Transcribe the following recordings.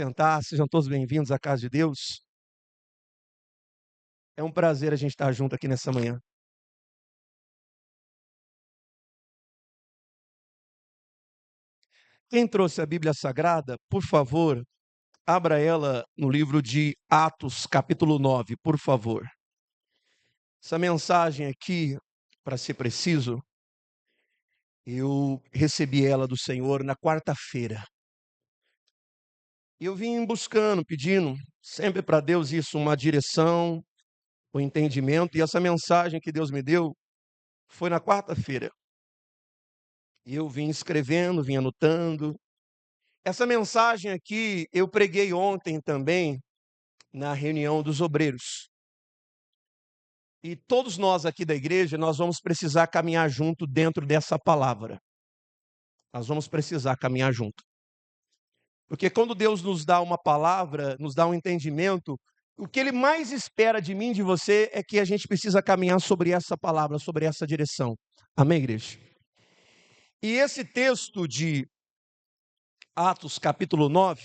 Sentar, sejam todos bem-vindos à casa de Deus. É um prazer a gente estar junto aqui nessa manhã. Quem trouxe a Bíblia Sagrada, por favor, abra ela no livro de Atos, capítulo 9, por favor. Essa mensagem aqui, para ser preciso, eu recebi ela do Senhor na quarta-feira. Eu vim buscando, pedindo sempre para Deus isso, uma direção, um entendimento, e essa mensagem que Deus me deu foi na quarta-feira. E eu vim escrevendo, vim anotando. Essa mensagem aqui eu preguei ontem também na reunião dos obreiros. E todos nós aqui da igreja, nós vamos precisar caminhar junto dentro dessa palavra. Nós vamos precisar caminhar junto. Porque quando Deus nos dá uma palavra, nos dá um entendimento, o que Ele mais espera de mim, de você, é que a gente precisa caminhar sobre essa palavra, sobre essa direção. Amém, igreja? E esse texto de Atos, capítulo 9,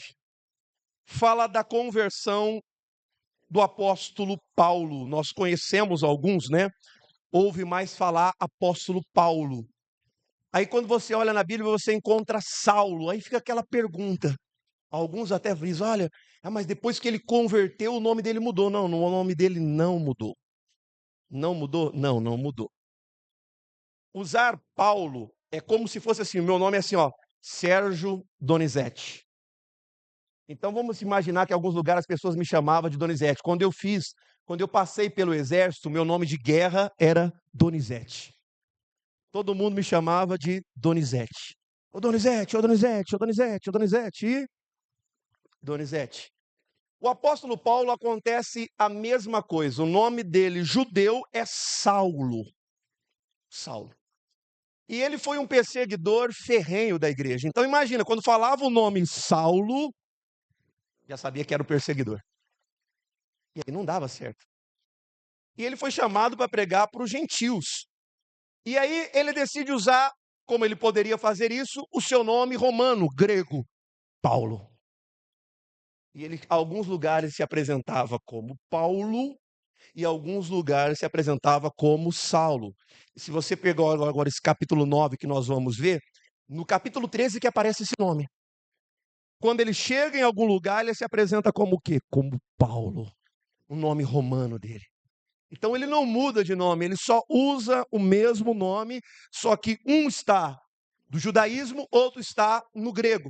fala da conversão do apóstolo Paulo. Nós conhecemos alguns, né? Ouve mais falar apóstolo Paulo. Aí quando você olha na Bíblia, você encontra Saulo. Aí fica aquela pergunta. Alguns até dizem, olha, mas depois que ele converteu, o nome dele mudou. Não, o nome dele não mudou. Não mudou? Não, não mudou. Usar Paulo é como se fosse assim, o meu nome é assim, ó, Sérgio Donizete. Então vamos imaginar que em alguns lugares as pessoas me chamavam de Donizete. Quando eu passei pelo exército, meu nome de guerra era Donizete. Todo mundo me chamava de Donizete. Ô Donizete, ô Donizete, ô Donizete, ô Donizete. E Donizete. O apóstolo Paulo acontece a mesma coisa. O nome dele, judeu, é Saulo. Saulo. E ele foi um perseguidor ferrenho da igreja. Então imagina, quando falava o nome Saulo, já sabia que era o perseguidor. E aí não dava certo. E ele foi chamado para pregar para os gentios. E aí ele decide usar, como ele poderia fazer isso, o seu nome romano, grego, Paulo. E ele, em alguns lugares, se apresentava como Paulo, e em alguns lugares se apresentava como Saulo. E se você pegou agora esse capítulo 9 que nós vamos ver, no capítulo 13 que aparece esse nome. Quando ele chega em algum lugar, ele se apresenta como o quê? Como Paulo, o nome romano dele. Então ele não muda de nome, ele só usa o mesmo nome, só que um está do judaísmo, outro está no grego.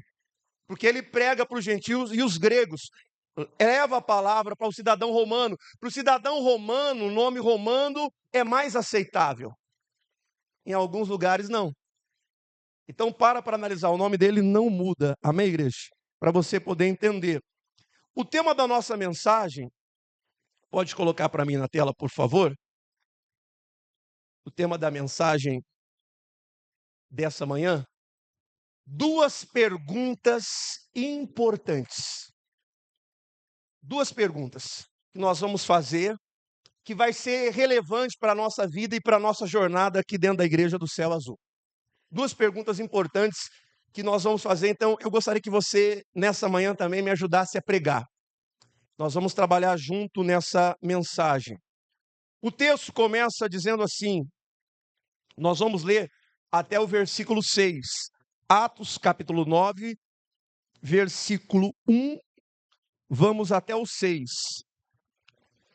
Porque ele prega para os gentios e os gregos. Leva a palavra para o cidadão romano. Para o cidadão romano, o nome romano é mais aceitável. Em alguns lugares, não. Então, para analisar, o nome dele não muda. Amém, igreja? Para você poder entender. O tema da nossa mensagem, pode colocar para mim na tela, por favor? O tema da mensagem dessa manhã, duas perguntas importantes. Duas perguntas que nós vamos fazer, que vai ser relevante para a nossa vida e para a nossa jornada aqui dentro da Igreja do Céu Azul. Duas perguntas importantes que nós vamos fazer, então eu gostaria que você, nessa manhã também, me ajudasse a pregar. Nós vamos trabalhar junto nessa mensagem. O texto começa dizendo assim, nós vamos ler até o versículo 6. Atos, capítulo 9, versículo 1, vamos até o 6.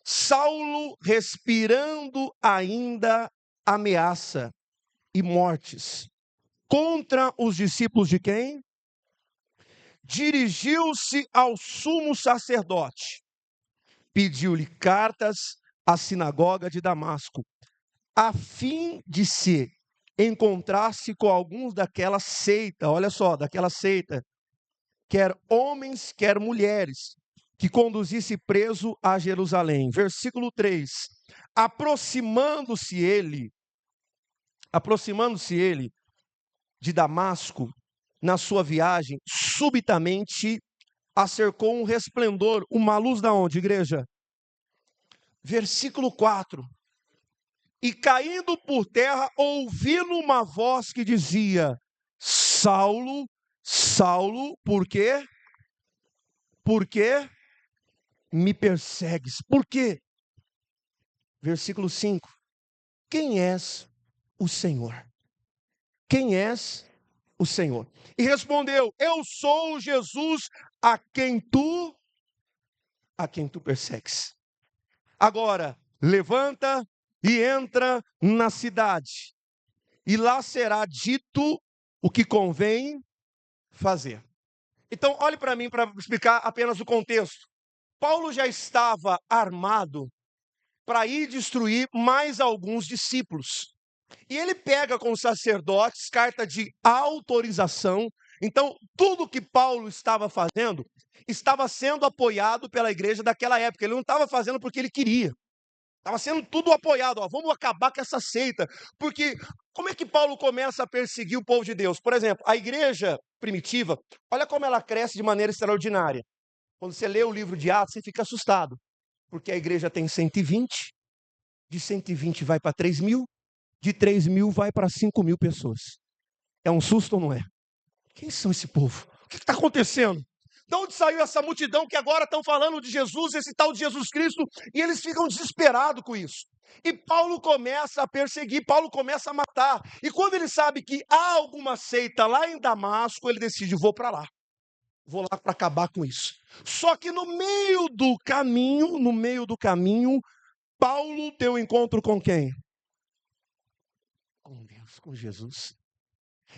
Saulo, respirando ainda ameaça e mortes contra os discípulos de quem? Dirigiu-se ao sumo sacerdote, pediu-lhe cartas à sinagoga de Damasco, a fim de se encontrasse com alguns daquela seita, olha só, daquela seita, quer homens, quer mulheres, que conduzisse preso a Jerusalém. Versículo 3. Aproximando-se ele de Damasco, na sua viagem, subitamente a cercou um resplendor, uma luz da onde, igreja? Versículo 4. E caindo por terra, ouvindo uma voz que dizia, Saulo, Saulo, por quê? por que me persegues? Por quê? Versículo 5. Quem és o Senhor? Quem és o Senhor? E respondeu: eu sou Jesus a quem tu persegues. Agora, levanta e entra na cidade, e lá será dito o que convém fazer. Então, olhe para mim para explicar apenas o contexto. Paulo já estava armado para ir destruir mais alguns discípulos. E ele pega com os sacerdotes carta de autorização. Então, tudo que Paulo estava fazendo estava sendo apoiado pela igreja daquela época. Ele não estava fazendo porque ele queria. Estava sendo tudo apoiado. Ó, vamos acabar com essa seita. Porque como é que Paulo começa a perseguir o povo de Deus? Por exemplo, a igreja primitiva, olha como ela cresce de maneira extraordinária. Quando você lê o livro de Atos, você fica assustado. Porque a igreja tem 120, de 120 vai para 3.000, de 3.000 vai para 5.000 pessoas. É um susto ou não é? Quem são esse povo? O que está acontecendo? De onde saiu essa multidão que agora estão falando de Jesus, esse tal de Jesus Cristo, e eles ficam desesperados com isso. E Paulo começa a perseguir, Paulo começa a matar. E quando ele sabe que há alguma seita lá em Damasco, ele decide, vou para lá. Vou lá para acabar com isso. Só que no meio do caminho, Paulo tem um encontro com quem? Com Deus, com Jesus.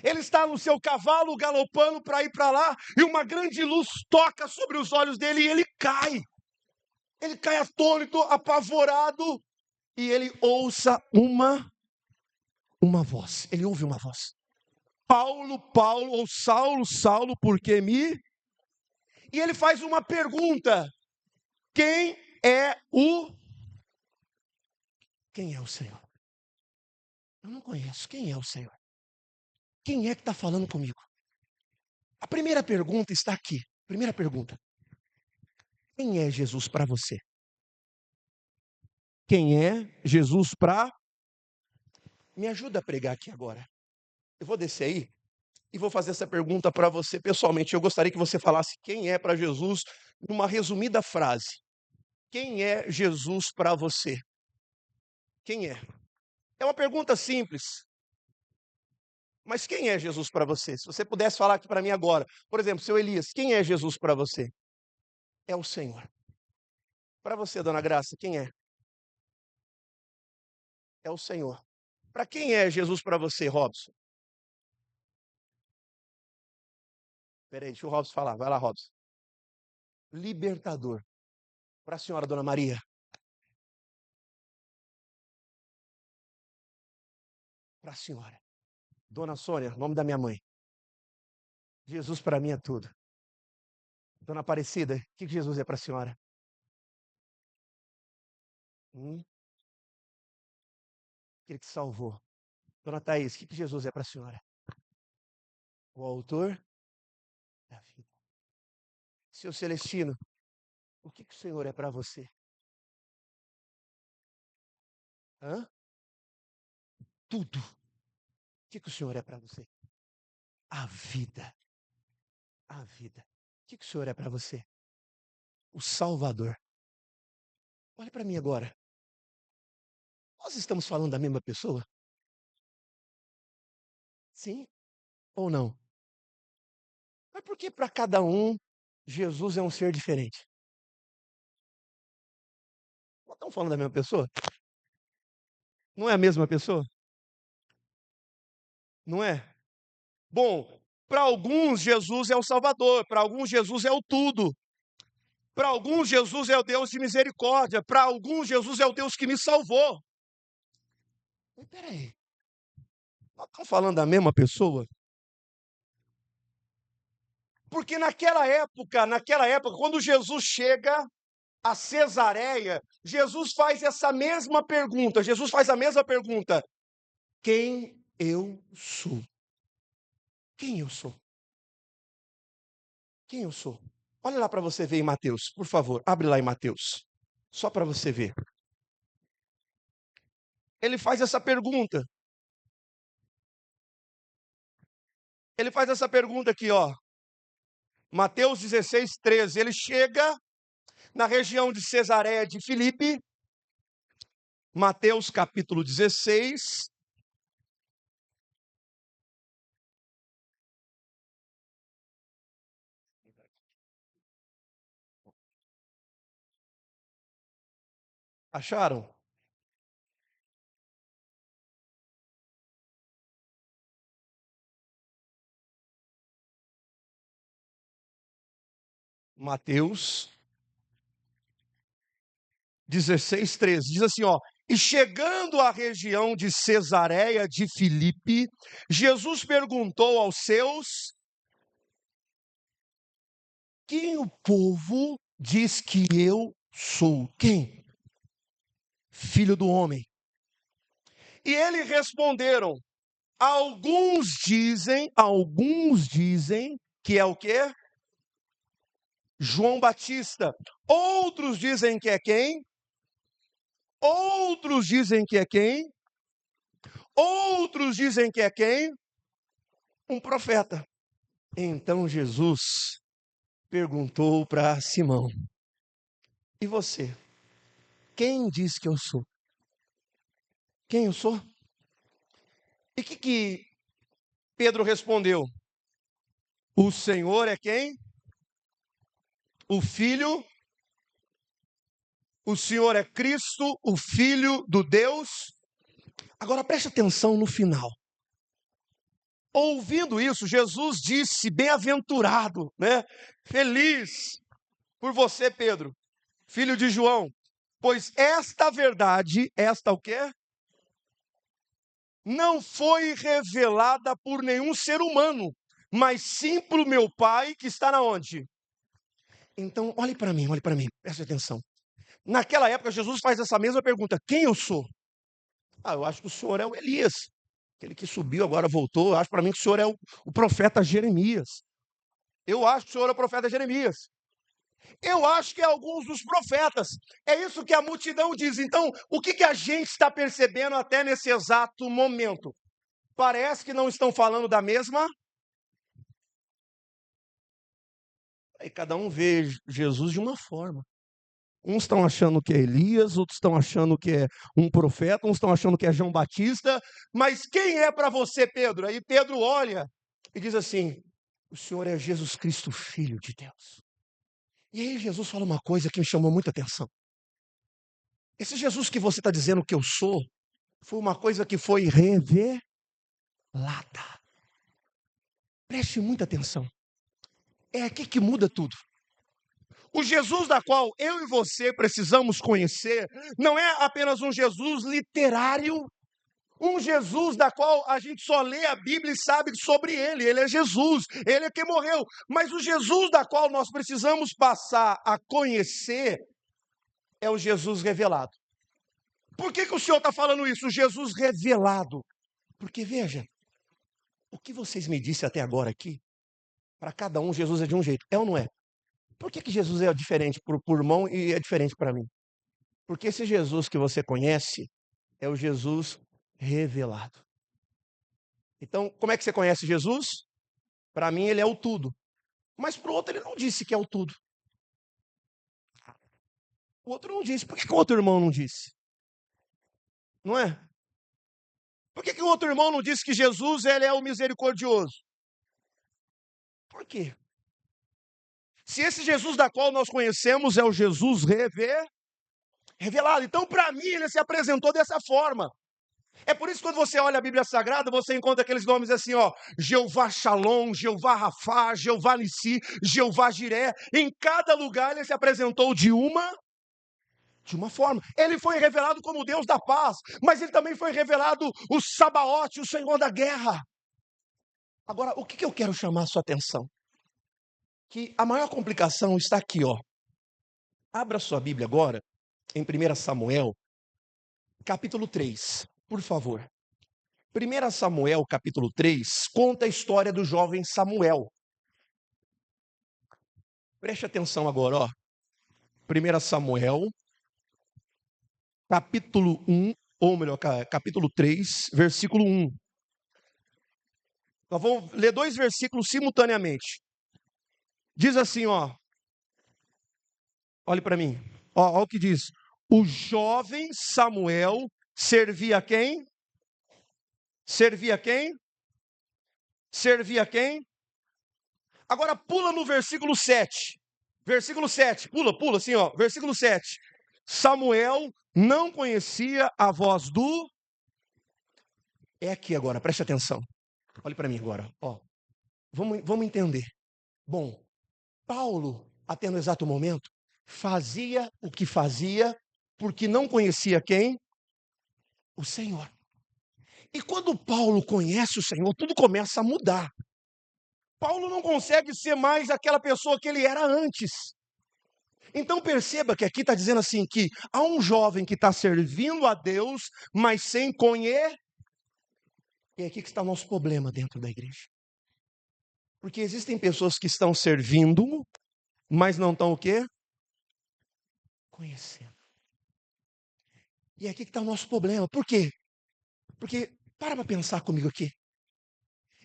Ele está no seu cavalo galopando para ir para lá, e uma grande luz toca sobre os olhos dele e ele cai. Ele cai atônito, apavorado, e ele ouça uma voz. Ele ouve uma voz. Paulo, Paulo, ou Saulo, Saulo, por que me... E ele faz uma pergunta. Quem é o Senhor? Eu não conheço. Quem é o Senhor? Quem é que está falando comigo? A primeira pergunta está aqui. Primeira pergunta. Quem é Jesus para você? Quem é Jesus para... Me ajuda a pregar aqui agora. Eu vou descer aí e vou fazer essa pergunta para você pessoalmente. Eu gostaria que você falasse quem é para Jesus numa resumida frase. Quem é Jesus para você? Quem é? É uma pergunta simples. Mas quem é Jesus para você? Se você pudesse falar aqui para mim agora. Por exemplo, seu Elias, quem é Jesus para você? É o Senhor. Para você, dona Graça, quem é? É o Senhor. Para quem é Jesus para você, Robson? Espera aí, deixa o Robson falar. Vai lá, Robson. Libertador. Para a senhora, dona Maria. Para a senhora. Dona Sônia, nome da minha mãe. Jesus para mim é tudo. Dona Aparecida, o que Jesus é para a senhora? Aquele que salvou. Dona Thaís, o que Jesus é para a senhora? O autor da vida. Seu Celestino, o que o Senhor é para você? Hã? Tudo. O que o Senhor é para você? A vida. A vida. O que o Senhor é para você? O Salvador. Olha para mim agora. Nós estamos falando da mesma pessoa? Sim ou não? Mas por que para cada um Jesus é um ser diferente? Nós estamos falando da mesma pessoa? Não é a mesma pessoa? Não é? Bom, para alguns Jesus é o Salvador, para alguns Jesus é o tudo. Para alguns Jesus é o Deus de misericórdia, para alguns Jesus é o Deus que me salvou. Mas peraí, nós estamos falando da mesma pessoa? Porque naquela época, quando Jesus chega a Cesareia, Jesus faz essa mesma pergunta. Jesus faz a mesma pergunta. Quem eu sou? Quem eu sou? Quem eu sou? Olha lá para você ver em Mateus, por favor. Abre lá em Mateus. Só para você ver. Ele faz essa pergunta. Ele faz essa pergunta aqui, ó. Mateus 16, 13. Ele chega na região de Cesareia de Filipe. Mateus capítulo 16. Acharam? Mateus 16, 13. Diz assim, ó. E chegando à região de Cesareia de Filipe, Jesus perguntou aos seus: quem o povo diz que eu sou? Quem? Filho do homem. E eles responderam: alguns dizem que é o quê? João Batista. Outros dizem que é quem? Outros dizem que é quem? Outros dizem que é quem? Um profeta. Então Jesus perguntou para Simão: e você? Quem diz que eu sou? Quem eu sou? E o que Pedro respondeu? O Senhor é quem? O Filho. O Senhor é Cristo, o Filho do Deus. Agora preste atenção no final. Ouvindo isso, Jesus disse: bem-aventurado, né? Feliz por você, Pedro, filho de João, pois esta verdade, esta o quê? Não foi revelada por nenhum ser humano, mas sim pelo meu Pai que está na onde? Então, olhe para mim, preste atenção. Naquela época, Jesus faz essa mesma pergunta: quem eu sou? Ah, eu acho que o senhor é o Elias, aquele que subiu, agora voltou. Eu acho para mim que o senhor é o profeta Jeremias. Eu acho que o senhor é o profeta Jeremias. Eu acho que é alguns dos profetas. É isso que a multidão diz. Então, o que a gente está percebendo até nesse exato momento? Parece que não estão falando da mesma. Aí cada um vê Jesus de uma forma. Uns estão achando que é Elias, outros estão achando que é um profeta, uns estão achando que é João Batista. Mas quem é para você, Pedro? Aí Pedro olha e diz assim: o Senhor é Jesus Cristo, Filho de Deus. E aí Jesus fala uma coisa que me chamou muita atenção. Esse Jesus que você está dizendo que eu sou, foi uma coisa que foi revelada. Preste muita atenção. É aqui que muda tudo. O Jesus da qual eu e você precisamos conhecer não é apenas um Jesus literário, um Jesus da qual a gente só lê a Bíblia e sabe sobre ele. Ele é Jesus, ele é quem morreu. Mas o Jesus da qual nós precisamos passar a conhecer é o Jesus revelado. Por que o senhor está falando isso? O Jesus revelado. Porque veja, o que vocês me disseram até agora aqui, para cada um Jesus é de um jeito, é ou não é? Por que Jesus é diferente por irmão e é diferente para mim? Porque esse Jesus que você conhece é o Jesus revelado. Então, como é que você conhece Jesus? Para mim, ele é o tudo. Mas para o outro, ele não disse que é o tudo. O outro não disse. Por que o outro irmão não disse? Não é? Por que o outro irmão não disse que Jesus ele é o misericordioso? Por quê? Se esse Jesus da qual nós conhecemos é o Jesus revelado. Então, para mim, ele se apresentou dessa forma. É por isso que quando você olha a Bíblia Sagrada, você encontra aqueles nomes assim, ó, Jeová Shalom, Jeová Rafá, Jeová Nissi, Jeová Jiré. Em cada lugar ele se apresentou de uma forma. Ele foi revelado como Deus da paz, mas ele também foi revelado o Sabaote, o Senhor da guerra. Agora, o que eu quero chamar a sua atenção? Que a maior complicação está aqui, ó. Abra sua Bíblia agora, em 1 Samuel, capítulo 3, por favor. 1 Samuel, capítulo 3, conta a história do jovem Samuel. Preste atenção agora, ó. 1 Samuel, capítulo 1, ou melhor, capítulo 3, versículo 1. Nós vamos ler dois versículos simultaneamente. Diz assim, ó, olhe para mim. Ó o que diz. O jovem Samuel servia a quem? Servia a quem? Servia a quem? Agora pula no versículo 7. Versículo 7. Pula assim, ó. Versículo 7. Samuel não conhecia a voz do... É aqui agora, preste atenção. Olhe para mim agora, ó. Vamos entender. Bom, Paulo, até no exato momento, fazia o que fazia porque não conhecia quem? O Senhor. E quando Paulo conhece o Senhor, tudo começa a mudar. Paulo não consegue ser mais aquela pessoa que ele era antes. Então perceba que aqui está dizendo assim, que há um jovem que está servindo a Deus, mas sem conhecer. E é aqui que está o nosso problema dentro da igreja. Porque existem pessoas que estão servindo, mas não estão o quê? Conhecendo. E é aqui que está o nosso problema. Por quê? Porque, para pensar comigo aqui.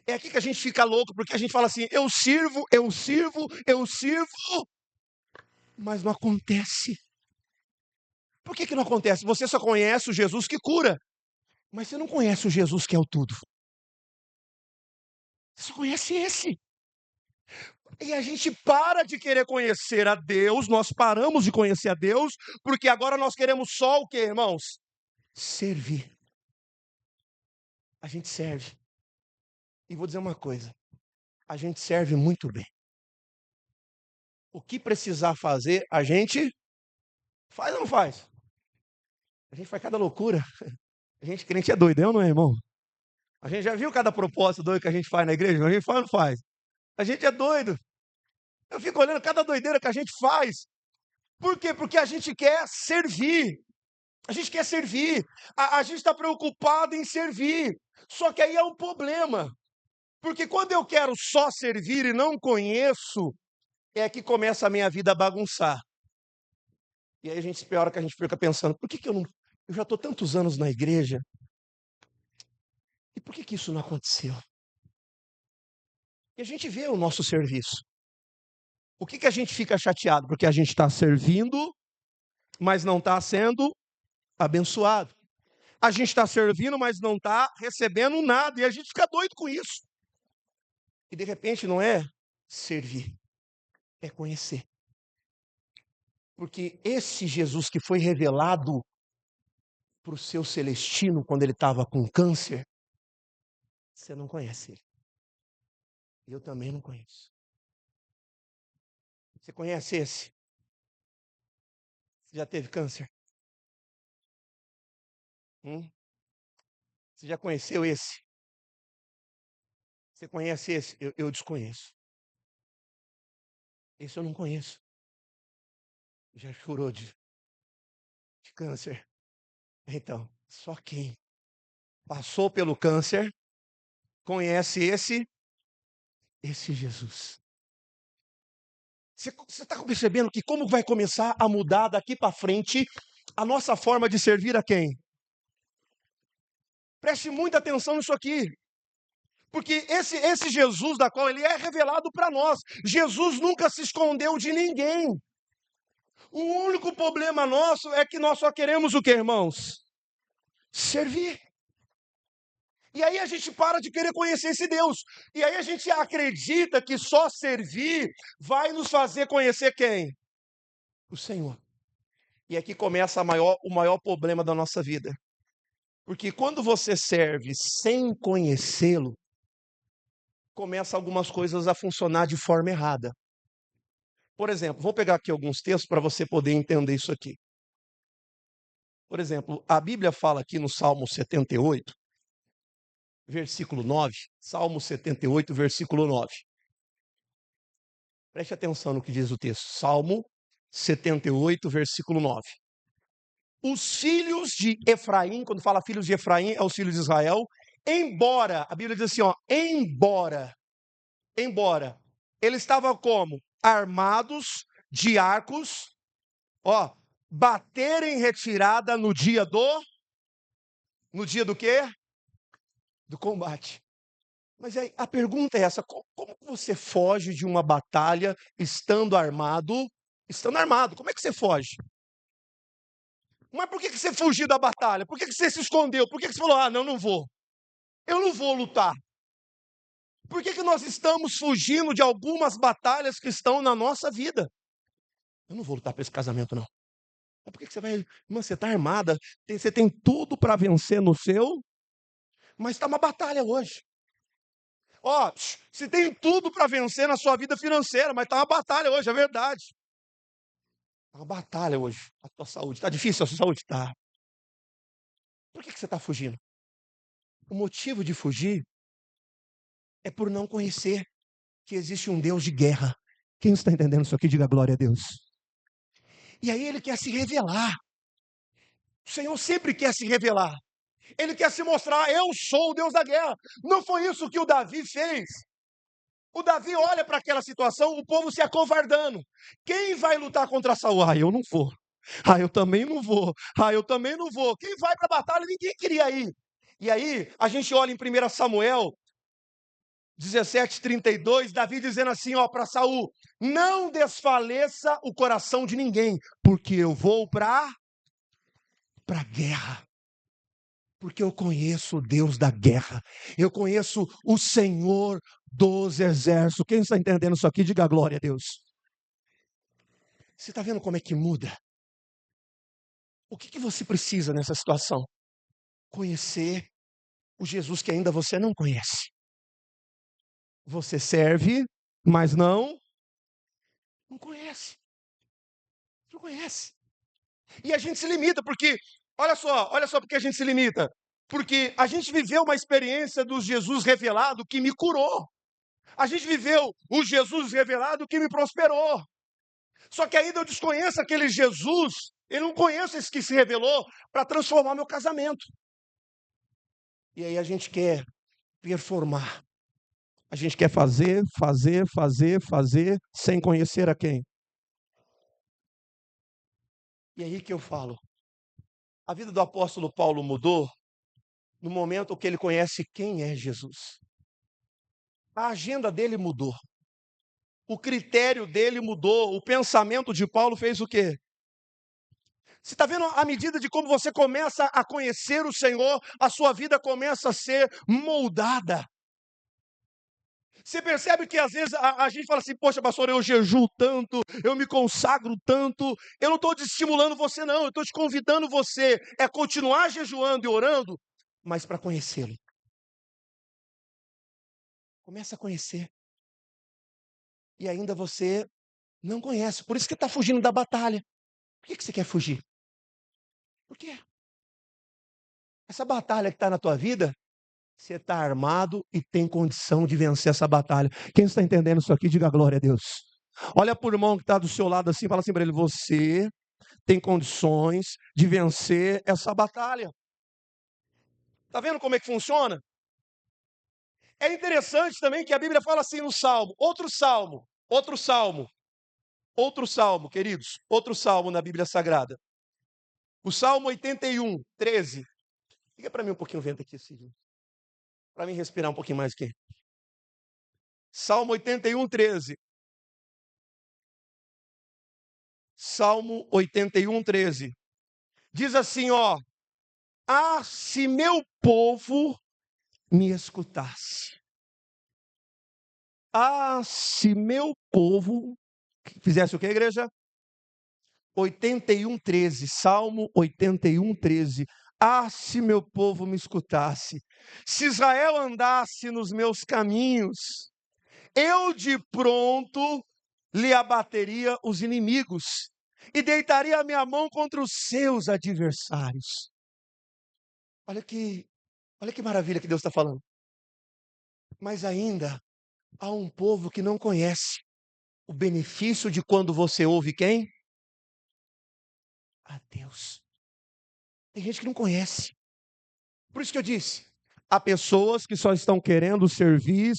É aqui que a gente fica louco, porque a gente fala assim, eu sirvo, mas não acontece. Por que não acontece? Você só conhece o Jesus que cura, mas você não conhece o Jesus que é o tudo. Você só conhece esse. E a gente para de querer conhecer a Deus, nós paramos de conhecer a Deus, porque agora nós queremos só o quê, irmãos? Servir. A gente serve. E vou dizer uma coisa, a gente serve muito bem. O que precisar fazer, a gente faz ou não faz? A gente faz cada loucura. A gente crente é doido, não é, irmão? A gente já viu cada propósito doido que a gente faz na igreja? A gente faz ou não faz? A gente é doido. Eu fico olhando cada doideira que a gente faz. Por quê? Porque a gente quer servir. A gente quer servir. A gente está preocupado em servir. Só que aí é um problema. Porque quando eu quero só servir e não conheço, é que começa a minha vida a bagunçar. E aí a gente, pior que a gente fica pensando, por que eu não... Eu já estou tantos anos na igreja. E por que isso não aconteceu? E a gente vê o nosso serviço. O que a gente fica chateado? Porque a gente está servindo, mas não está sendo abençoado. A gente está servindo, mas não está recebendo nada. E a gente fica doido com isso. E de repente não é servir, é conhecer. Porque esse Jesus que foi revelado para o seu Celestino quando ele estava com câncer, você não conhece ele. Eu também não conheço. Você conhece esse? Você já teve câncer? Você já conheceu esse? Você conhece esse? Eu desconheço. Esse eu não conheço. Já chorou de câncer? Então, só quem passou pelo câncer conhece esse Jesus. Você está percebendo que como vai começar a mudar daqui para frente a nossa forma de servir a quem? Preste muita atenção nisso aqui. Porque esse Jesus da qual ele é revelado para nós, Jesus nunca se escondeu de ninguém. O único problema nosso é que nós só queremos o que, irmãos? Servir. E aí a gente para de querer conhecer esse Deus. E aí a gente acredita que só servir vai nos fazer conhecer quem? O Senhor. E aqui começa o maior problema da nossa vida. Porque quando você serve sem conhecê-lo, começa algumas coisas a funcionar de forma errada. Por exemplo, vou pegar aqui alguns textos para você poder entender isso aqui. Por exemplo, a Bíblia fala aqui no Salmo 78, versículo 9. Salmo 78, versículo 9. Preste atenção no que diz o texto. Salmo 78, versículo 9. Os filhos de Efraim, quando fala filhos de Efraim, é os filhos de Israel, embora, a Bíblia diz assim, ó, embora, eles estavam como? Armados de arcos, ó, baterem retirada no dia do quê? Do combate. Mas aí a pergunta é essa: como que você foge de uma batalha estando armado? Estando armado, como é que você foge? Mas por que que você fugiu da batalha? Por que que você se escondeu? Por que que você falou: "Ah, não, não vou. Eu não vou lutar"? Por que que nós estamos fugindo de algumas batalhas que estão na nossa vida? Eu não vou lutar por esse casamento, não. Mas por que que você vai, irmã, você está armada, você tem tudo para vencer no seu, mas está uma batalha hoje. Ó, você tem tudo para vencer na sua vida financeira, mas está uma batalha hoje, é verdade. Está uma batalha hoje, a tua saúde. Está difícil a sua saúde? Está. Por que que você está fugindo? O motivo de fugir é por não conhecer que existe um Deus de guerra. Quem está entendendo isso aqui, diga glória a Deus. E aí ele quer se revelar. O Senhor sempre quer se revelar. Ele quer se mostrar: eu sou o Deus da guerra. Não foi isso que o Davi fez. O Davi olha para aquela situação, o povo se acovardando. Quem vai lutar contra Saul? Ah, eu não vou. Ah, eu também não vou. Ah, eu também não vou. Quem vai para a batalha? Ninguém queria ir. E aí, a gente olha em 1 Samuel 17:32, Davi dizendo assim, ó, para Saul: não desfaleça o coração de ninguém, porque eu vou para a guerra. Porque eu conheço o Deus da guerra. Eu conheço o Senhor dos exércitos. Quem está entendendo isso aqui, diga glória a Deus. Você está vendo como é que muda? O que você precisa nessa situação? Conhecer o Jesus que ainda você não conhece. Você serve, mas não conhece. Não conhece. E a gente se limita, porque, olha só porque a gente se limita. Porque a gente viveu uma experiência do Jesus revelado que me curou. A gente viveu o Jesus revelado que me prosperou. Só que ainda eu desconheço aquele Jesus, eu não conheço esse que se revelou para transformar meu casamento. E aí a gente quer performar. A gente quer fazer, sem conhecer a quem. E aí que eu falo, a vida do apóstolo Paulo mudou no momento que ele conhece quem é Jesus. A agenda dele mudou. O critério dele mudou. O pensamento de Paulo fez o quê? Você está vendo à medida de como você começa a conhecer o Senhor, a sua vida começa a ser moldada. Você percebe que às vezes a gente fala assim: poxa, pastor, eu jejuo tanto, eu me consagro tanto. Eu não estou estimulando você, não. Eu estou te convidando você a continuar jejuando e orando, mas para conhecê-lo. Começa a conhecer. E ainda você não conhece. Por isso que está fugindo da batalha. Por que você quer fugir? Por quê? Essa batalha que está na tua vida, você está armado e tem condição de vencer essa batalha. Quem está entendendo isso aqui, diga glória a Deus. Olha para o irmão que está do seu lado assim, fala assim para ele: você tem condições de vencer essa batalha. Está vendo como é que funciona? É interessante também que a Bíblia fala assim no Salmo, outro salmo, queridos, outro salmo na Bíblia Sagrada. O Salmo 81, 13. Fica para mim um pouquinho o vento aqui, Cid, para mim respirar um pouquinho mais aqui. Salmo 81, 13. Salmo 81, 13. Diz assim, ó: ah, se meu povo me escutasse. Ah, se meu povo fizesse o que, igreja? 81, 13. Salmo 81, 13. Ah, se meu povo me escutasse. Se Israel andasse nos meus caminhos, eu de pronto lhe abateria os inimigos e deitaria a minha mão contra os seus adversários. Olha que maravilha que Deus está falando. Mas ainda há um povo que não conhece o benefício de quando você ouve quem? A Deus. Tem gente que não conhece. Por isso que eu disse, há pessoas que só estão querendo servir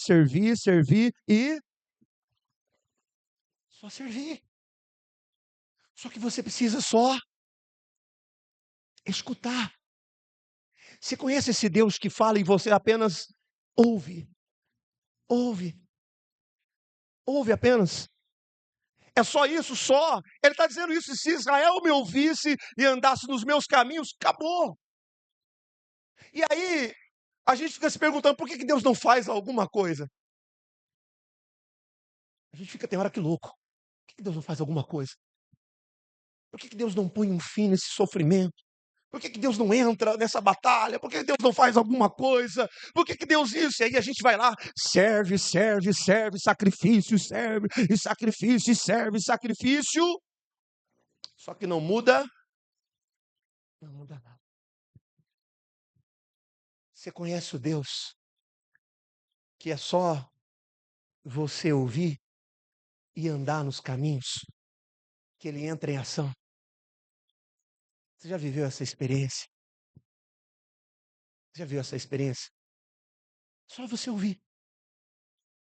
e só servir. Só que você precisa só escutar. Você conhece esse Deus que fala e você apenas ouve? Ouve. Ouve apenas. É só isso, só. Ele está dizendo isso. Se Israel me ouvisse e andasse nos meus caminhos, acabou. E aí, a gente fica se perguntando, por que Deus não faz alguma coisa? A gente fica, tem hora que louco. Por que Deus não faz alguma coisa? Por que Deus não põe um fim nesse sofrimento? Por que Deus não entra nessa batalha? Por que Deus não faz alguma coisa? Por que Deus isso? E aí a gente vai lá, serve, serve, serve, sacrifício, serve, e sacrifício, e serve, sacrifício. Só que não muda, não muda nada. Você conhece o Deus que é só você ouvir e andar nos caminhos, que Ele entra em ação? Você já viveu essa experiência? Já viu essa experiência? Só você ouvir.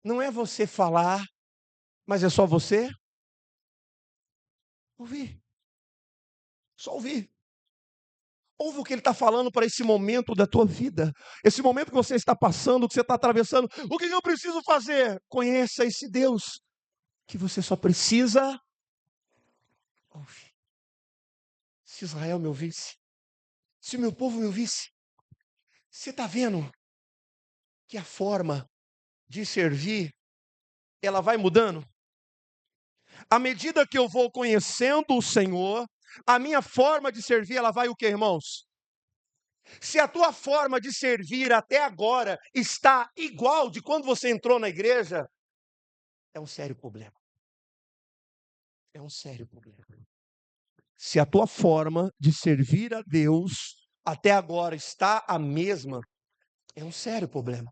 Não é você falar, mas é só você ouvir. Só ouvir. Ouve o que ele está falando para esse momento da tua vida. Esse momento que você está passando, que você está atravessando. O que eu preciso fazer? Conheça esse Deus que você só precisa ouvir. Se Israel me ouvisse, se o meu povo me ouvisse, você está vendo que a forma de servir, ela vai mudando? À medida que eu vou conhecendo o Senhor, a minha forma de servir, ela vai o quê, irmãos? Se a tua forma de servir até agora está igual de quando você entrou na igreja, é um sério problema. É um sério problema. Se a tua forma de servir a Deus até agora está a mesma, é um sério problema.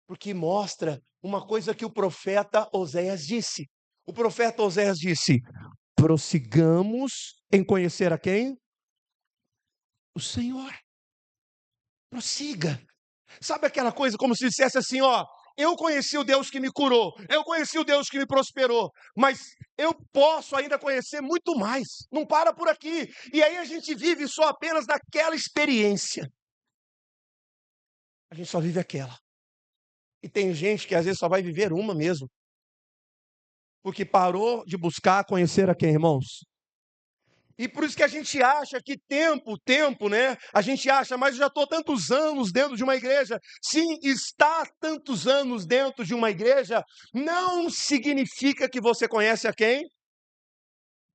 Porque mostra uma coisa que o profeta Oséias disse. O profeta Oséias disse: prossigamos em conhecer a quem? O Senhor. Prossiga. Sabe aquela coisa como se dissesse assim, ó, eu conheci o Deus que me curou, eu conheci o Deus que me prosperou, mas eu posso ainda conhecer muito mais. Não para por aqui. E aí a gente vive só apenas daquela experiência. A gente só vive aquela. E tem gente que às vezes só vai viver uma mesmo. Porque parou de buscar conhecer a quem, irmãos? E por isso que a gente acha que tempo, né? A gente acha, mas eu já estou tantos anos dentro de uma igreja. Sim, estar tantos anos dentro de uma igreja não significa que você conhece a quem?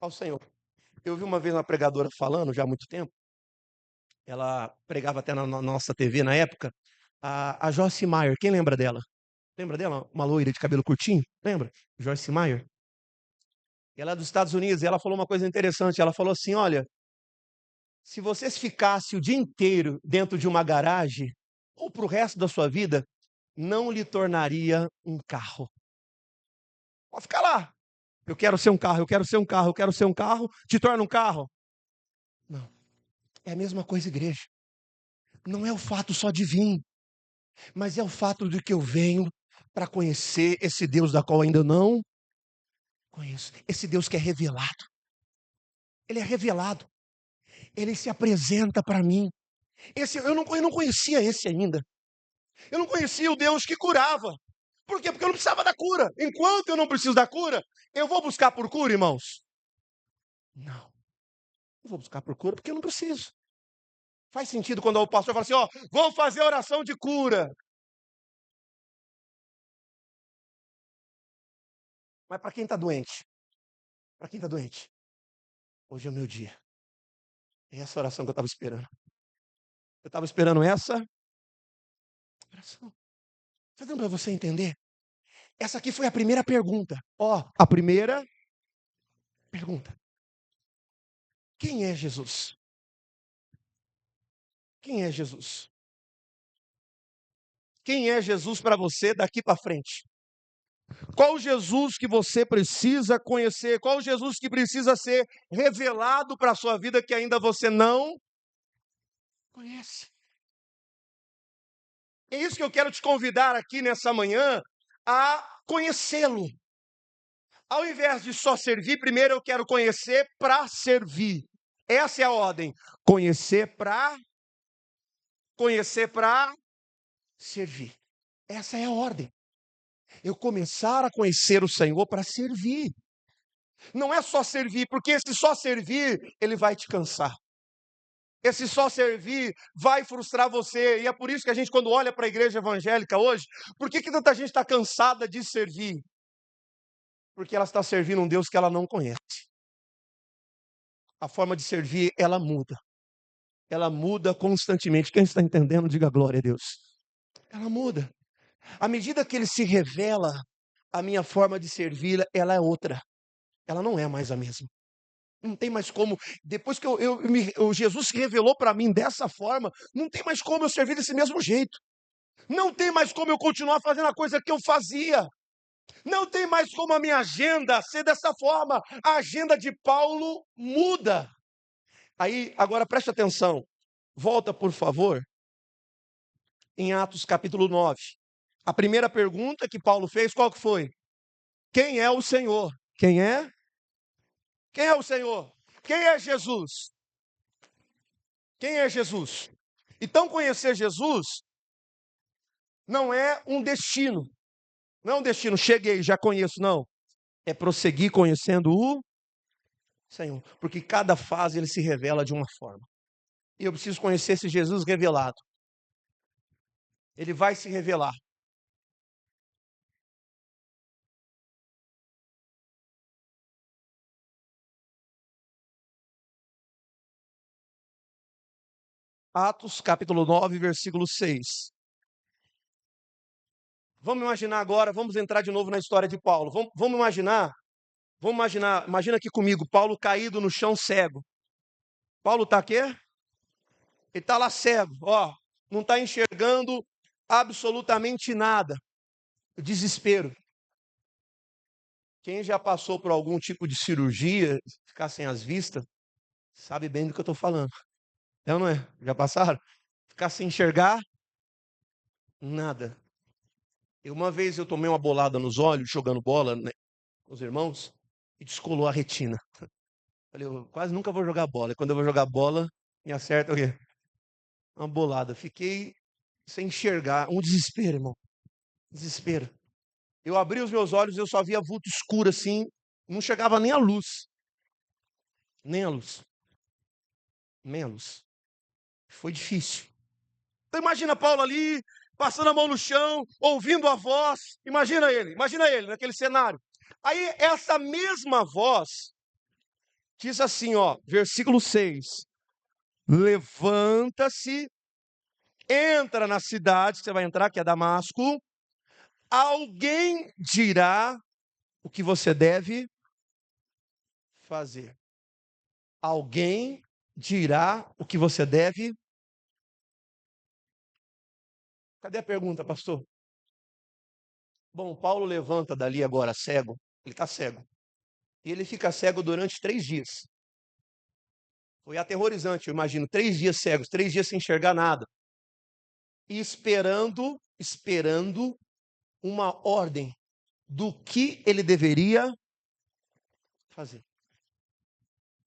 Ao Senhor. Eu vi uma vez uma pregadora falando, já há muito tempo, ela pregava até na nossa TV na época, a Joyce Meyer. Quem lembra dela? Lembra dela? Uma loira de cabelo curtinho? Lembra? Joyce Meyer. Ela é dos Estados Unidos e ela falou uma coisa interessante. Ela falou assim, olha, se você ficasse o dia inteiro dentro de uma garagem, ou para o resto da sua vida, não lhe tornaria um carro. Pode ficar lá. Eu quero ser um carro, eu quero ser um carro, eu quero ser um carro. Te torna um carro? Não. É a mesma coisa, igreja. Não é o fato só de vir, mas é o fato de que eu venho para conhecer esse Deus da qual ainda não conheço. Esse Deus que é revelado. Ele é revelado. Ele se apresenta para mim. Eu não conhecia esse ainda. Eu não conhecia o Deus que curava. Por quê? Porque eu não precisava da cura. Enquanto eu não preciso da cura, eu vou buscar por cura, irmãos? Não. Não vou buscar por cura porque eu não preciso. Faz sentido quando o pastor fala assim, ó, vou fazer oração de cura. Mas para quem está doente? Para quem está doente? Hoje é o meu dia. É essa oração que eu estava esperando. Eu estava esperando essa oração. Está dando para você entender? Essa aqui foi a primeira pergunta. Ó, a primeira pergunta. Quem é Jesus? Quem é Jesus? Quem é Jesus para você daqui para frente? Qual Jesus que você precisa conhecer? Qual Jesus que precisa ser revelado para a sua vida que ainda você não conhece? É isso que eu quero te convidar aqui nessa manhã a conhecê-lo. Ao invés de só servir, primeiro eu quero conhecer para servir. Essa é a ordem. Conhecer para servir. Essa é a ordem. Eu começar a conhecer o Senhor para servir. Não é só servir, porque esse só servir, ele vai te cansar. Esse só servir vai frustrar você. E é por isso que a gente, quando olha para a igreja evangélica hoje, por que tanta gente está cansada de servir? Porque ela está servindo um Deus que ela não conhece. A forma de servir, ela muda. Ela muda constantemente. Quem está entendendo, diga glória a Deus. Ela muda. À medida que ele se revela, a minha forma de servir, ela é outra. Ela não é mais a mesma. Não tem mais como, depois que o Jesus se revelou para mim dessa forma, não tem mais como eu servir desse mesmo jeito. Não tem mais como eu continuar fazendo a coisa que eu fazia. Não tem mais como a minha agenda ser dessa forma. A agenda de Paulo muda. Aí, agora preste atenção. Volta, por favor, em Atos capítulo 9. A primeira pergunta que Paulo fez, qual que foi? Quem é o Senhor? Quem é? Quem é o Senhor? Quem é Jesus? Quem é Jesus? Então, conhecer Jesus não é um destino. Não é um destino, cheguei, já conheço, não. É prosseguir conhecendo o Senhor. Porque cada fase ele se revela de uma forma. E eu preciso conhecer esse Jesus revelado. Ele vai se revelar. Atos capítulo 9, versículo 6. Vamos imaginar agora, vamos entrar de novo na história de Paulo. Vamos imaginar, imagina aqui comigo, Paulo caído no chão cego. Paulo está aqui? Ele está lá cego, ó, não está enxergando absolutamente nada. Desespero. Quem já passou por algum tipo de cirurgia, ficar sem as vistas, sabe bem do que eu estou falando. É ou não é? Já passaram? Ficar sem enxergar nada. Uma vez eu tomei uma bolada nos olhos, jogando bola, né, com os irmãos, e descolou a retina. Falei, eu quase nunca vou jogar bola. E quando eu vou jogar bola, me acerta o quê? Uma bolada. Fiquei sem enxergar. Um desespero, irmão. Desespero. Eu abri os meus olhos, eu só via vulto escuro assim. Não chegava nem a luz. Nem a luz. Nem a luz. Foi difícil. Então imagina Paulo ali, passando a mão no chão, ouvindo a voz. Imagina ele naquele cenário. Aí essa mesma voz diz assim, ó, versículo 6. Levanta-se, entra na cidade, que você vai entrar, que é Damasco. Alguém dirá o que você deve fazer. Alguém dirá o que você deve. Cadê a pergunta, pastor? Bom, Paulo levanta dali agora cego. Ele está cego. E ele fica cego durante 3 dias. Foi aterrorizante, eu imagino. 3 dias cegos, 3 dias sem enxergar nada. E esperando uma ordem do que ele deveria fazer.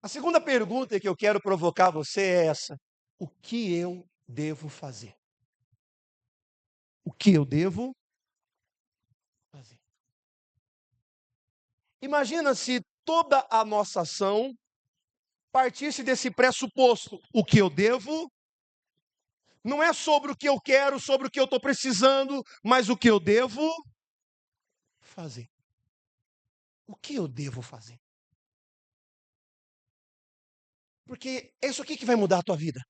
A segunda pergunta que eu quero provocar você é essa: o que eu devo fazer? O que eu devo fazer? Imagina se toda a nossa ação partisse desse pressuposto: o que eu devo, não é sobre o que eu quero, sobre o que eu estou precisando, mas o que eu devo fazer. O que eu devo fazer? Porque é isso aqui que vai mudar a tua vida.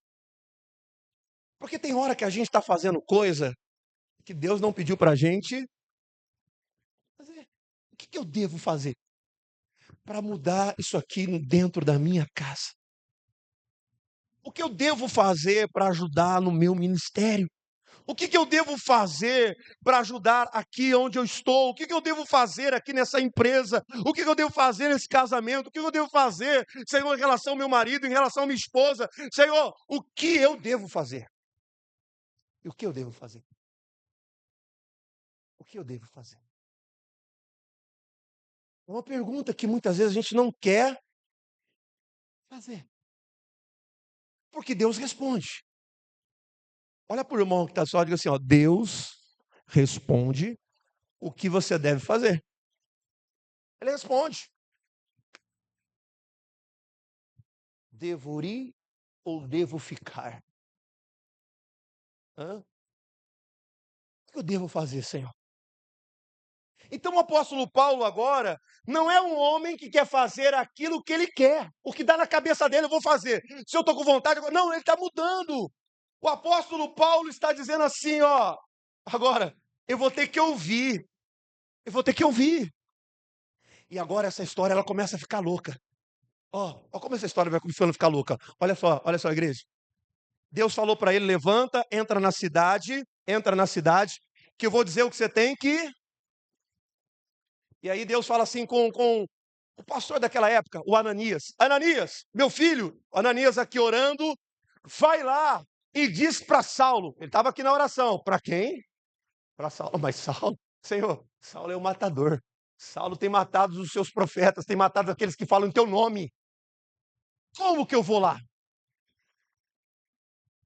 Porque tem hora que a gente está fazendo coisa que Deus não pediu para a gente fazer. O que eu devo fazer para mudar isso aqui dentro da minha casa? O que eu devo fazer para ajudar no meu ministério? O que eu devo fazer para ajudar aqui onde eu estou? O que eu devo fazer aqui nessa empresa? O que eu devo fazer nesse casamento? O que eu devo fazer, Senhor, em relação ao meu marido, em relação à minha esposa? Senhor, o que eu devo fazer? E o que eu devo fazer? O que eu devo fazer? É uma pergunta que muitas vezes a gente não quer fazer. Porque Deus responde. Olha para o irmão que está só e diga assim, ó, Deus responde o que você deve fazer. Ele responde: devo ir ou devo ficar? Hã? O que eu devo fazer, Senhor? Então o apóstolo Paulo agora não é um homem que quer fazer aquilo que ele quer. O que dá na cabeça dele, eu vou fazer. Se eu estou com vontade, não, ele está mudando. O apóstolo Paulo está dizendo assim, ó, agora, eu vou ter que ouvir. Eu vou ter que ouvir. E agora essa história, ela começa a ficar louca. Ó como essa história vai começando a ficar louca. Olha só, igreja. Deus falou para ele, levanta, entra na cidade, que eu vou dizer o que você tem que... E aí Deus fala assim com o pastor daquela época, o Ananias. Ananias, meu filho, Ananias aqui orando, vai lá e diz para Saulo. Ele estava aqui na oração. Para quem? Para Saulo. Mas Saulo, Senhor, Saulo é o matador. Saulo tem matado os seus profetas, tem matado aqueles que falam em teu nome. Como que eu vou lá?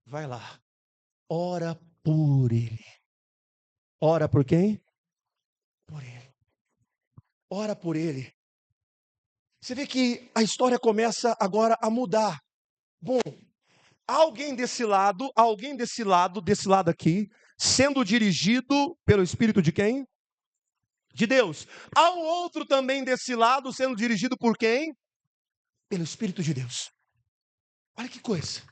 Vai lá. Ora por ele. Ora por quem? Por ele. Ora por ele. Você vê que a história começa agora a mudar. Bom, desse lado aqui, sendo dirigido pelo Espírito de quem? De Deus. Há um outro também desse lado, sendo dirigido por quem? Pelo Espírito de Deus. Olha que coisa.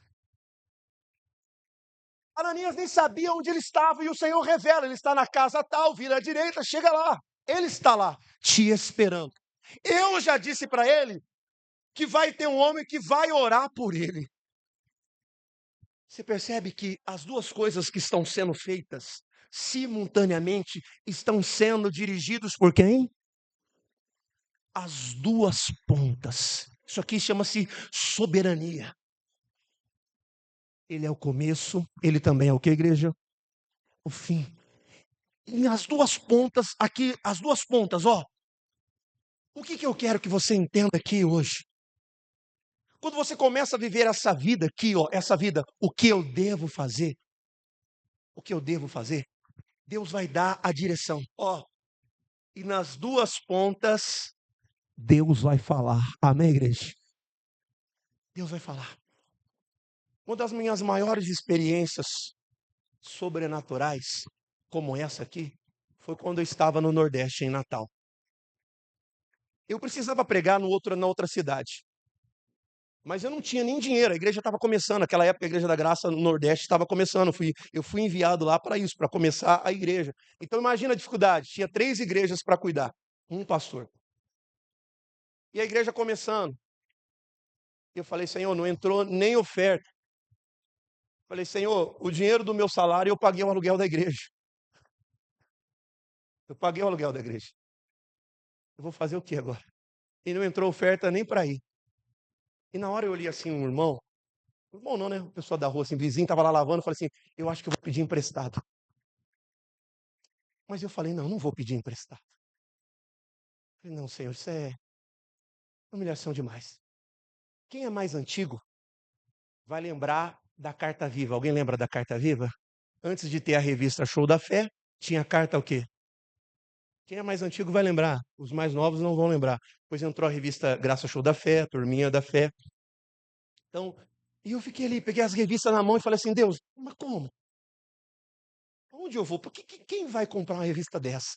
Ananias nem sabia onde ele estava e o Senhor revela, ele está na casa tal, vira à direita, chega lá. Ele está lá, te esperando. Eu já disse para ele que vai ter um homem que vai orar por ele. Você percebe que as duas coisas que estão sendo feitas simultaneamente estão sendo dirigidos por quem? As duas pontas. Isso aqui chama-se soberania. Ele é o começo, ele também é o que, igreja? O fim. E as duas pontas, aqui, as duas pontas, ó. O que eu quero que você entenda aqui hoje? Quando você começa a viver essa vida aqui, ó, essa vida, o que eu devo fazer? O que eu devo fazer? Deus vai dar a direção. Ó, e nas duas pontas, Deus vai falar. Amém, igreja? Deus vai falar. Uma das minhas maiores experiências sobrenaturais, como essa aqui, foi quando eu estava no Nordeste, em Natal. Eu precisava pregar na outra cidade. Mas eu não tinha nem dinheiro, a igreja estava começando. Naquela época, a Igreja da Graça no Nordeste estava começando. Eu fui enviado lá para isso, para começar a igreja. Então, imagina a dificuldade. Tinha 3 igrejas para cuidar, um pastor. E a igreja começando. Eu falei, Senhor, não entrou nem oferta. Falei, Senhor, o dinheiro do meu salário eu paguei o aluguel da igreja. Eu paguei o aluguel da igreja. Eu vou fazer o que agora? E não entrou oferta nem para ir. E na hora eu olhei assim, um irmão não, né? O pessoal da rua, assim, vizinho, estava lá lavando, eu falei assim, eu acho que eu vou pedir emprestado. Mas eu falei, não vou pedir emprestado. Eu falei, não, Senhor, isso é humilhação demais. Quem é mais antigo vai lembrar da Carta Viva. Alguém lembra da Carta Viva? Antes de ter a revista Show da Fé, tinha a carta o quê? Quem é mais antigo vai lembrar. Os mais novos não vão lembrar. Depois entrou a revista Graça Show da Fé, Turminha da Fé. Então, e eu fiquei ali, peguei as revistas na mão e falei assim, Deus, mas como? Onde eu vou? Quem vai comprar uma revista dessa?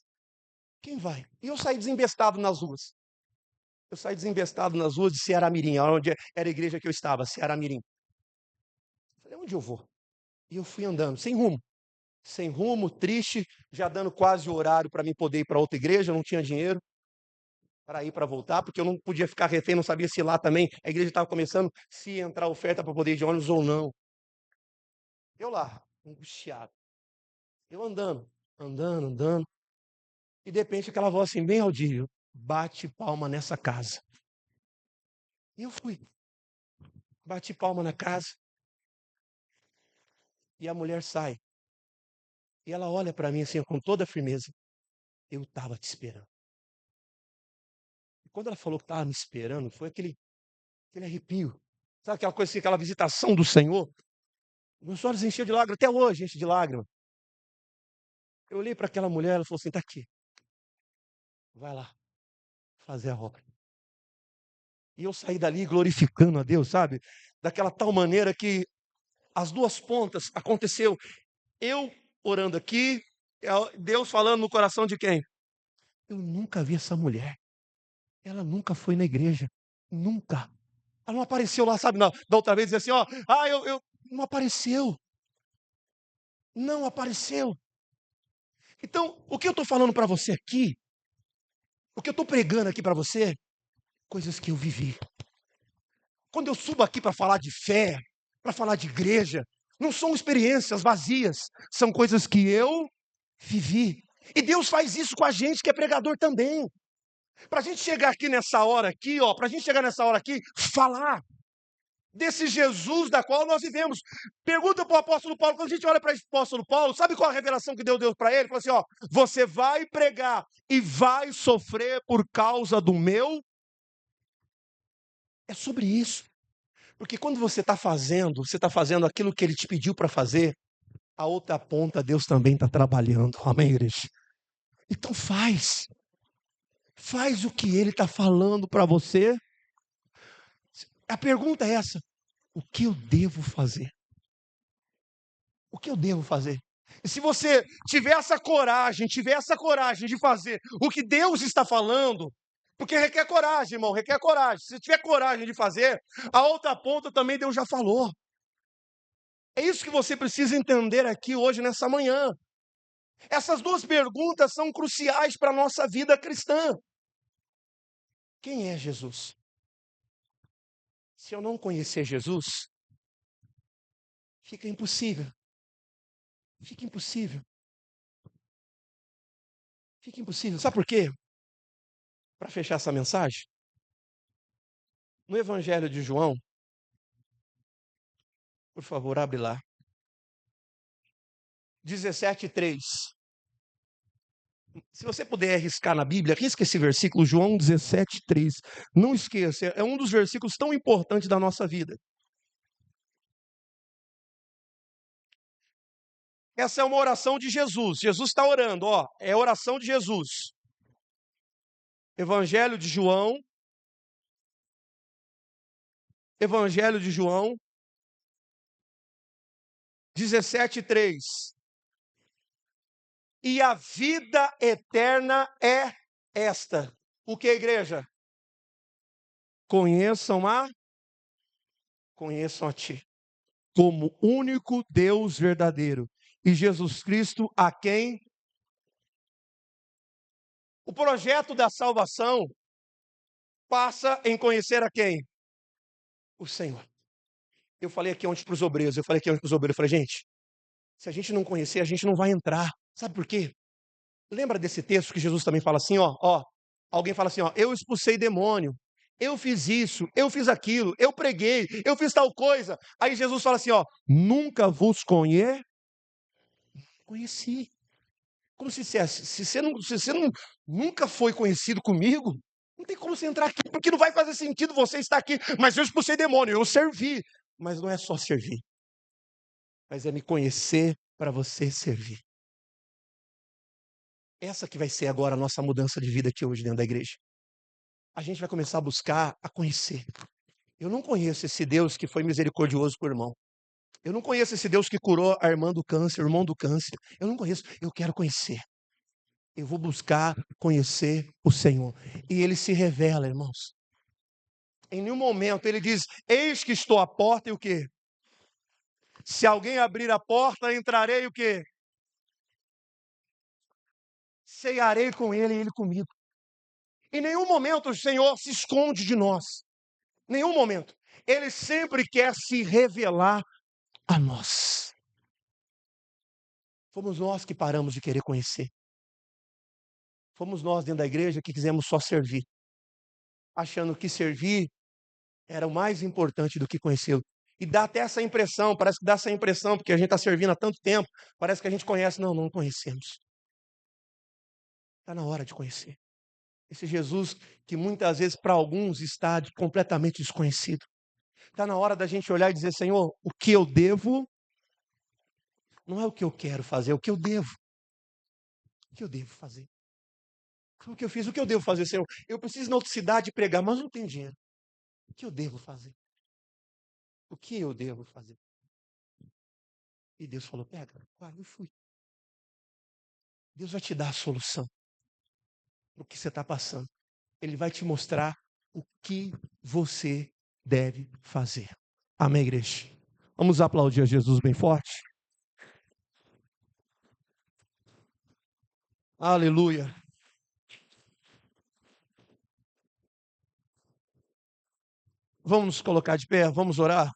Quem vai? E eu saí desembestado nas ruas. Eu saí desembestado nas ruas de Ceará-Mirim, onde era a igreja que eu estava, Ceará-Mirim. Falei, onde eu vou? E eu fui andando, sem rumo, triste, já dando quase o horário para mim poder ir para outra igreja, eu não tinha dinheiro para ir para voltar, porque eu não podia ficar refém, não sabia se lá também a igreja estava começando, se ia entrar oferta para poder ir de ônibus ou não. Eu lá, angustiado. Eu andando, e de repente aquela voz assim, bem audível, bate palma nessa casa. E eu fui. Bati palma na casa. E a mulher sai. E ela olha para mim assim, com toda a firmeza. Eu estava te esperando. E quando ela falou que estava me esperando, foi aquele arrepio. Sabe aquela coisa assim, aquela visitação do Senhor? Meus olhos enchiam de lágrimas, até hoje enche de lágrimas. Eu olhei para aquela mulher, ela falou assim, está aqui. vai lá fazer a obra. E eu saí dali glorificando a Deus, sabe? Daquela tal maneira que as duas pontas aconteceu. Eu orando aqui, Deus falando no coração de quem? Eu nunca vi essa mulher. Ela nunca foi na igreja. Nunca. Ela não apareceu lá, sabe? Não, da outra vez dizia assim, ó. Eu não apareceu. Não apareceu. Então, o que eu estou falando para você aqui, o que eu estou pregando aqui para você, coisas que eu vivi. Quando eu subo aqui para falar de fé, para falar de igreja, não são experiências vazias, são coisas que eu vivi. E Deus faz isso com a gente que é pregador também. Para a gente chegar aqui nessa hora aqui, ó, para a gente chegar nessa hora aqui, falar desse Jesus da qual nós vivemos. Pergunta para o apóstolo Paulo, quando a gente olha para o apóstolo Paulo, sabe qual a revelação que Deus deu para ele? Ele falou assim, ó, você vai pregar e vai sofrer por causa do meu. É sobre isso. Porque quando você está fazendo aquilo que ele te pediu para fazer, a outra ponta Deus também está trabalhando. Amém, igreja? Então faz. Faz o que ele está falando para você. A pergunta é essa: o que eu devo fazer? O que eu devo fazer? E se você tiver essa coragem de fazer o que Deus está falando, porque requer coragem, irmão, requer coragem. Se tiver coragem de fazer, a outra ponta também Deus já falou. É isso que você precisa entender aqui hoje, nessa manhã. Essas duas perguntas são cruciais para a nossa vida cristã. Quem é Jesus? Se eu não conhecer Jesus, fica impossível. Fica impossível. Fica impossível. Sabe por quê? Para fechar essa mensagem, no Evangelho de João, por favor, abre lá. 17:3. Se você puder arriscar na Bíblia, arrisca esse versículo, João 17:3. Não esqueça, é um dos versículos tão importantes da nossa vida. Essa é uma oração de Jesus. Jesus está orando, ó. É a oração de Jesus. Evangelho de João. Evangelho de João. 17:3. E a vida eterna é esta. O que, igreja? Conheçam a ti, como único Deus verdadeiro, e Jesus Cristo a quem o projeto da salvação passa em conhecer a quem? O Senhor. Eu falei aqui ontem para os obreiros, eu falei, gente, se a gente não conhecer, a gente não vai entrar. Sabe por quê? Lembra desse texto que Jesus também fala assim, ó, alguém fala assim, ó, eu expulsei demônio, eu fiz isso, eu fiz aquilo, eu preguei, eu fiz tal coisa. Aí Jesus fala assim, ó, nunca vos conheci. Como se dissesse, se você não, nunca foi conhecido comigo, não tem como você entrar aqui, porque não vai fazer sentido você estar aqui. Mas eu expulsei demônio, eu servi. Mas não é só servir, mas é me conhecer para você servir. Essa que vai ser agora a nossa mudança de vida aqui hoje dentro da igreja. A gente vai começar a buscar, a conhecer. Eu não conheço esse Deus que foi misericordioso com o irmão. Eu não conheço esse Deus que curou a irmã do câncer, o irmão do câncer. Eu não conheço, eu quero conhecer. Eu vou buscar conhecer o Senhor. E ele se revela, irmãos. Em nenhum momento ele diz, eis que estou à porta e o quê? Se alguém abrir a porta, entrarei o quê? Cearei com ele e ele comigo. Em nenhum momento o Senhor se esconde de nós. Nenhum momento. Ele sempre quer se revelar a nós. Fomos nós que paramos de querer conhecer. Fomos nós dentro da igreja que quisemos só servir, achando que servir era o mais importante do que conhecê-lo. E dá até essa impressão, parece que dá essa impressão, porque a gente está servindo há tanto tempo, parece que a gente conhece. Não, não conhecemos. Está na hora de conhecer. Esse Jesus que muitas vezes para alguns está completamente desconhecido. Está na hora da gente olhar e dizer, Senhor, o que eu devo, não é o que eu quero fazer, é o que eu devo. O que eu devo fazer? Foi o que eu fiz. O que eu devo fazer, Senhor? Eu preciso ir na outra cidade pregar, mas não tenho dinheiro. O que eu devo fazer? O que eu devo fazer? E Deus falou, pega. Eu fui. Deus vai te dar a solução para o que você está passando. Ele vai te mostrar o que você deve fazer. Amém, igreja? Vamos aplaudir a Jesus bem forte? Aleluia. Vamos nos colocar de pé, vamos orar.